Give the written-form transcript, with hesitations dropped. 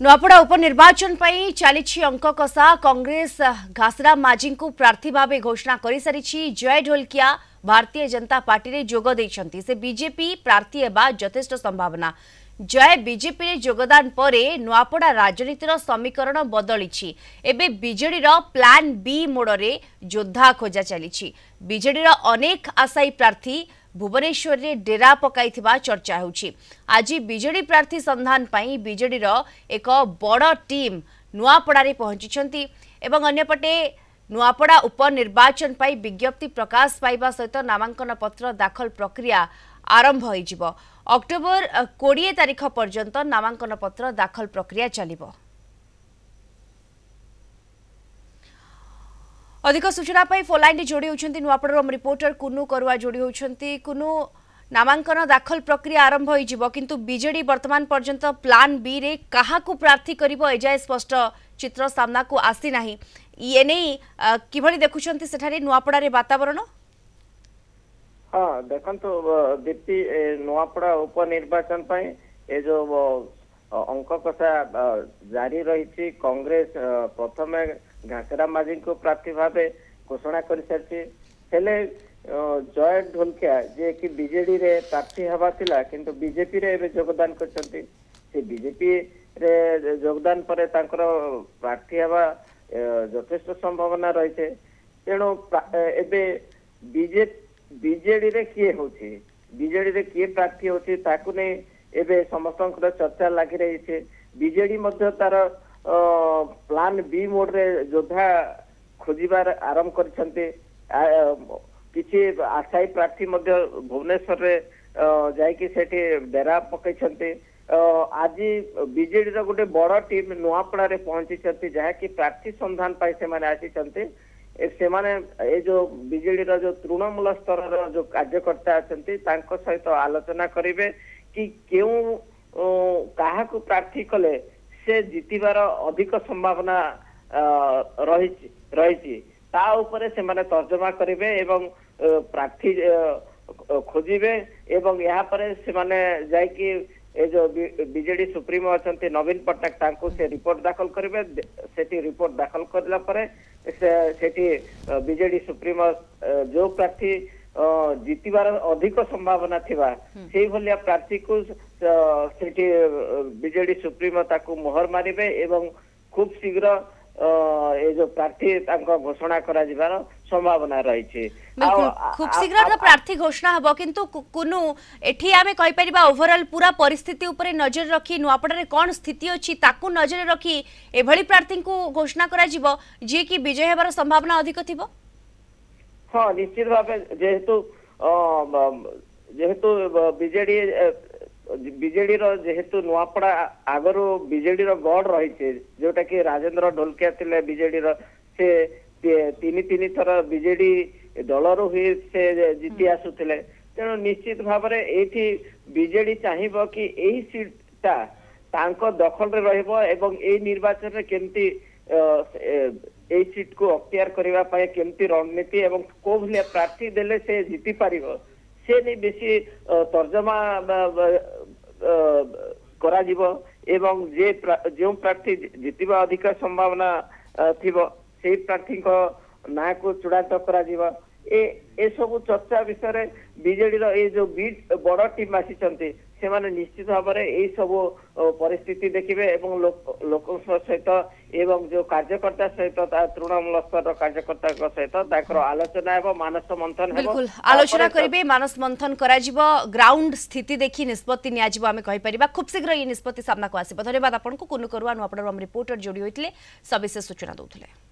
नुआपड़ा उपनिर्वाचन पर चली अंक कषा कांग्रेस घासराम माझी को प्रार्थी भाव घोषणा कर सारी। जय ढोलकिया भारतीय जनता पार्टी रे जोग देइछंती। से बीजेपी प्रार्थी हेबा यथेष्ट संभावना। जय बीजेपी रे जोगदान पर नुआपड़ा राजनीतिर समीकरण बदली। एबे बीजेडी रो प्लान बी मोड़े योद्धा खोजा चली। बीजेडी रो अनेक आशायी प्रार्थी भुवनेश्वर रे डेरा पकाइथिबा चर्चा होउछि। आज बीजेडी प्रार्थी संधान पई बीजेडी रो एक बड़ टीम नुआपड़ा रे पहुंचिछंती एवं अन्यपटे नुआपड़ा उपनिर्वाचन पई विज्ञप्ति प्रकाश पाइबा सहित नामांकन पत्र दाखल प्रक्रिया आरंभ होइजिबो। अक्टोबर 20 तारिख पर्यंत नामांकन पत्र दाखल प्रक्रिया चलिबो। अधिक सूचना पाई फोनलाइन जोड़ी होती नुआपड़ा रिपोर्टर कुनु करुआ जोड़ी होती। कुनु नामांकन दाखल प्रक्रिया आरंभ हो किंतु बीजेडी वर्तमान पर्यंत प्लान बी रे कहा को प्रार्थी करिबो एजाय स्पष्ट चित्र सामना को आसी नाही। एने किभली देखुछंती सेठारे नुआपड़ा रे वातावरण? हाँ देखंतु दीप्ति नुआपड़ा उपनिर्वाचन पई ए जो अंक कषा जारी रही। कांग्रेस प्रथम घासराम माझी को प्रार्थी भाव घोषणा कर सारी। जय ढोलकिया जे कि बीजेडी रे प्रार्थी हवा थिला किंतु बीजेपी रे एबे योगदान करछंती। से बीजेपी रे योगदान पर तांकर प्रार्थी हवा यथेष्ट संभावना रही है। तेणु एबे बीजेडी रे किए होछि, बीजेडी रे किए प्रार्थी होछि ताकु नै एबे समस्तंकर चर्चा लागि रही है। बीजेडी मध्य तार प्लान बी मोड रे योद्धा खोजिबार आरंभ करछंती। किछि आशायी प्रार्थी मध्य भुवनेश्वर रे जायकि सेठी डेरा पकैछंती। आज बीजेडी रो गोटे बड़ टीम नुआपड़ा रे पहुंची छथि जहा कि प्रार्थी संधान पाई से माने आसी छथि। से माने ए जो बीजेडी रो जो तृणमूल स्तर रो जो कार्यकर्ता अछंती तांको सहित आलोचना करिवे कि केउ काहा को प्रार्थी कले से जीतिबार अधिक संभावना रही ता उपरे से माने तर्जमा करिवे एवं प्रार्थी खोजिबे एवं यहाँ पर से माने जाय कि ए जो बीजेडी सुप्रीमो अछंती नवीन पटनायक तांको से रिपोर्ट दाखल करिवे। सेठी रिपोर्ट दाखल करला परे सेठी बीजेडी सुप्रीमो जो प्रार्थी जीतिबार अधिक संभावना थिबा सेही भलिया प्रार्थी को सेठी बीजेडी सुप्रीमो ताकू मोहर मारिबे एवं खूब शीघ्र ए जो प्रार्थी तांको घोषणा करा जिबार संभावना रही है। खूब शीघ्र प्रार्थी घोषणा हबो किंतु कुनु एठी आमे कहि परिबा ओवरऑल पूरा परिस्थिति ऊपर नजर रखी नुआपड़ा रे कोन स्थिति अछि ताकू नजर रखी एभली प्रार्थी को घोषणा करा जिवो जे कि विजय हेबार संभावना अधिक थिबो। हाँ निश्चित भाव जेहेतु बीजेडी रो जेहेतु नुआपड़ा आगर बीजेडी रो गढ़ रही जोटा कि राजेंद्र ढोलकिया थिले बीजेडी रो से तीन थर बीजेडी दल रू ही से जीति आसुथिले। तेणु निश्चित भाव एठी बीजेडी चाहिबो कि एही सीटा तांको दखल रे रहइबो एवं एही निर्वाचन रे केमती एही सीट को अख्तियार करबा पय केमती रणनीति एवं को भलिया प्रार्थी देले से जीति पारिबो से नहीं बेसी तर्जमा करा जिवो एवं जे जो प्रार्थी जीतिबा अधिक संभावना थिबो से प्रार्थी को ना को चुड़ांत करा जिवो। ए सब चर्चा विषय बीजेडी रो ए जो बड़ टीम आसी छंती से माने निश्चित भाव में यही सब परिस्थिति देखिए एवं लोक सहित एवं जो कार्यकर्ता सहित तृणमूल स्तर कार्यकर्ता सहित आलोचना एवं मानस मंथन बिल्कुल आलोचना करिवे। मानस मंथन करा जिवो ग्राउंड स्थिति देखि निष्पत्ति निया जिवो आमे कहि परिबा। खूब शीघ्र ये निष्पत्ति सामना को आसीबो। धन्यवाद आपन को कुनु करुआ नुआपड़ा रिपोर्टर जोड़ी होइतले सविशेष सूचना दउथले।